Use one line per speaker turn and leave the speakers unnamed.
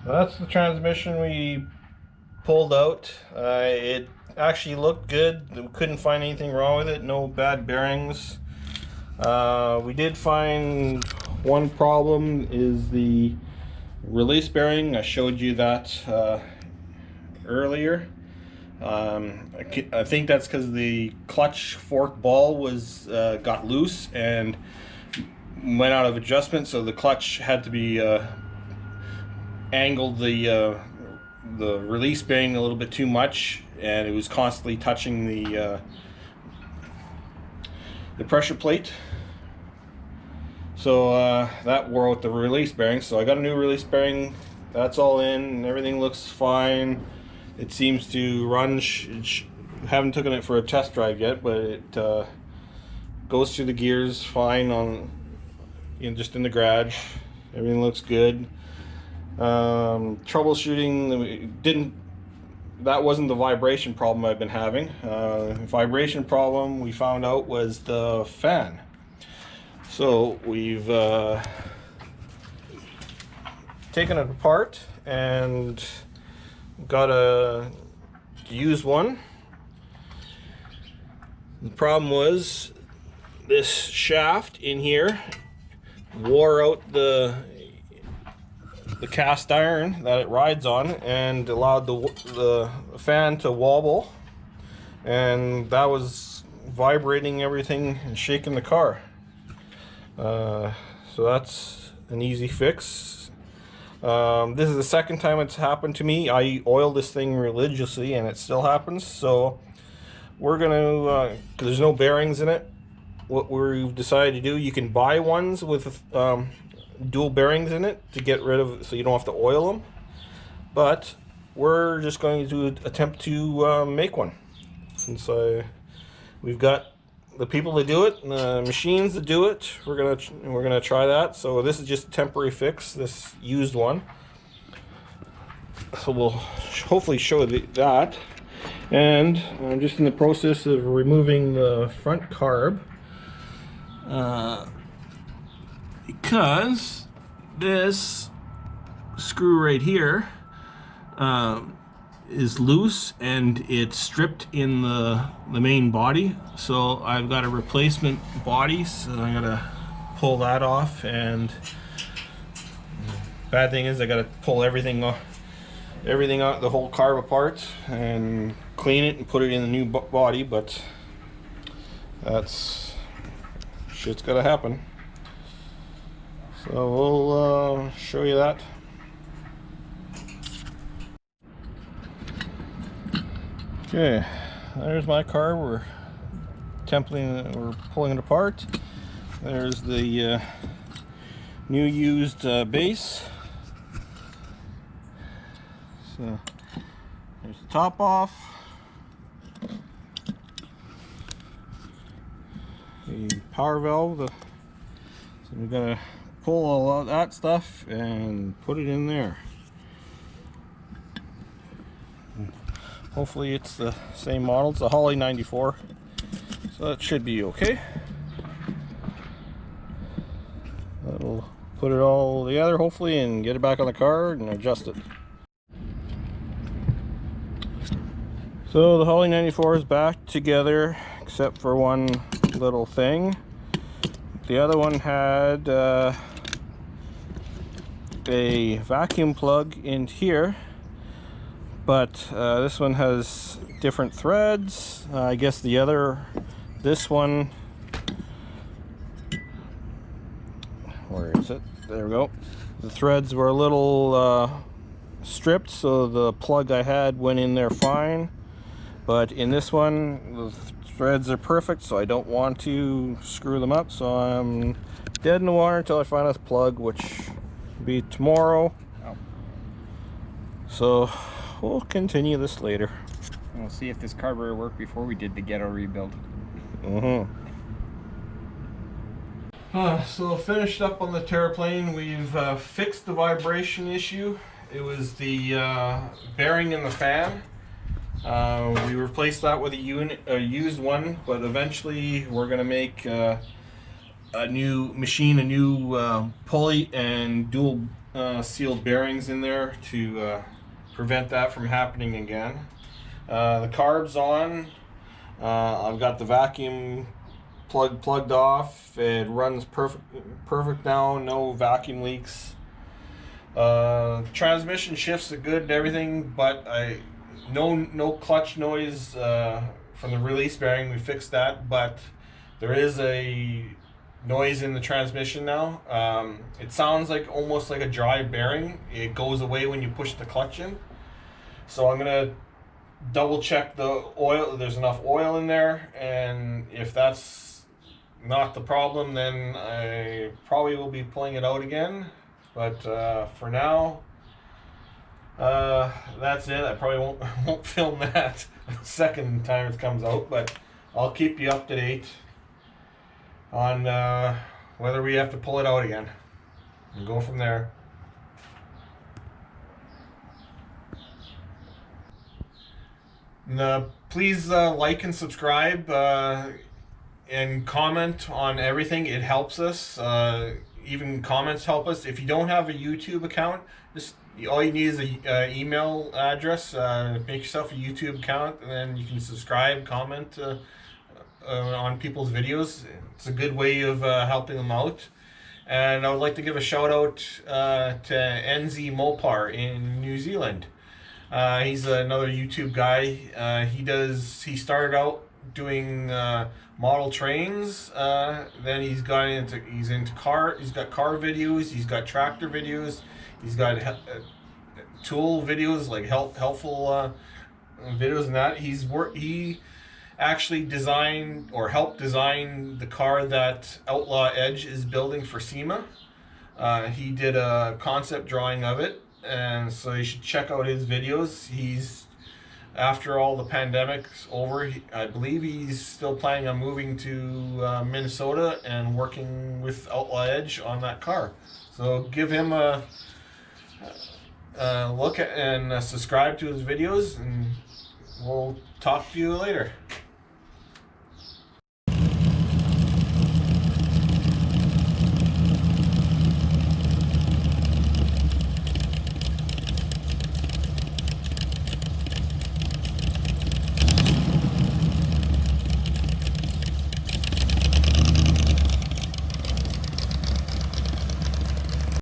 That's the transmission we pulled out. It actually looked good. We couldn't find anything wrong with it. No bad bearings. We did find one problem is the release bearing. I showed you that earlier. I think that's because the clutch fork ball was got loose and went out of adjustment, so the clutch had to be angled the release bearing a little bit too much, and it was constantly touching the pressure plate. So that wore out the release bearing. So I got a new release bearing. That's all in, and everything looks fine. It seems to run. Haven't taken it for a test drive yet, but it goes through the gears fine on, just in the garage. Everything looks good. Troubleshooting that wasn't the vibration problem I've been having. Vibration problem we found out was the fan. So we've taken it apart and got a used one. The problem was this shaft in here wore out the cast iron that it rides on and allowed the fan to wobble, and that was vibrating everything and shaking the car. So that's an easy fix. This is the second time it's happened to me. I oil this thing religiously and it still happens, so we're gonna there's no bearings in it. What we've decided to do, you can buy ones with dual bearings in it to get rid of, so you don't have to oil them, but we're just going to attempt to make one, since we've got the people to do it and the machines to do it. We're gonna try that. So this is just a temporary fix, this used one, so we'll hopefully show that. And I'm just in the process of removing the front carb, because this screw right here is loose and it's stripped in the main body. So I've got a replacement body, so I gotta pull that off. And bad thing is I gotta pull everything out, the whole carb apart, and clean it and put it in the new body. But that's shit's gotta happen. So we'll show you that. Okay, there's my car. We're pulling it apart. There's the new used base. So there's the top off. The power valve. So we're gonna pull all of that stuff and put it in there. Hopefully it's the same model. It's a Holley 94, so that should be okay. That'll put it all together hopefully and get it back on the car and adjust it. So the Holley 94 is back together, except for one little thing. The other one had a vacuum plug in here, but this one has different threads. I guess this one, where is it? There we go. The threads were a little stripped, so the plug I had went in there fine. But in this one, the threads are perfect, so I don't want to screw them up. So I'm dead in the water until I find a plug, which will be tomorrow. Oh. So we'll continue this later.
We'll see if this carburetor worked before we did the ghetto rebuild.
So finished up on the Terraplane. We've fixed the vibration issue. It was the bearing in the fan. We replaced that with a used one, but eventually we're going to make a new pulley and dual sealed bearings in there to prevent that from happening again. The carb's on. I've got the vacuum plugged off. It runs perfect now. No vacuum leaks. Transmission shifts are good and everything, but no clutch noise from the release bearing. We fixed that, but there is a noise in the transmission now. It sounds like almost like a dry bearing. It goes away when you push the clutch in. So I'm gonna double check the oil. There's enough oil in there, and if that's not the problem, then I probably will be pulling it out again. But for now, that's it. I probably won't film that the second time it comes out, but I'll keep you up to date on whether we have to pull it out again and go from there. And, please like and subscribe and comment on everything. It helps us. Even comments help us. If you don't have a YouTube account, just all you need is a email address. Make yourself a YouTube account, and then you can subscribe, comment on people's videos. It's a good way of helping them out. And I would like to give a shout out to NZ Mopar in New Zealand. He's another YouTube guy. He started out doing model trains. Then he's got into he's got car videos. He's got tractor videos. He's got tool videos, like helpful videos and that. He actually designed or helped design the car that Outlaw Edge is building for SEMA. He did a concept drawing of it, and so you should check out his videos. After all the pandemic's over, I believe he's still planning on moving to Minnesota and working with Outlaw Edge on that car. So give him a look at and subscribe to his videos, and we'll talk to you later.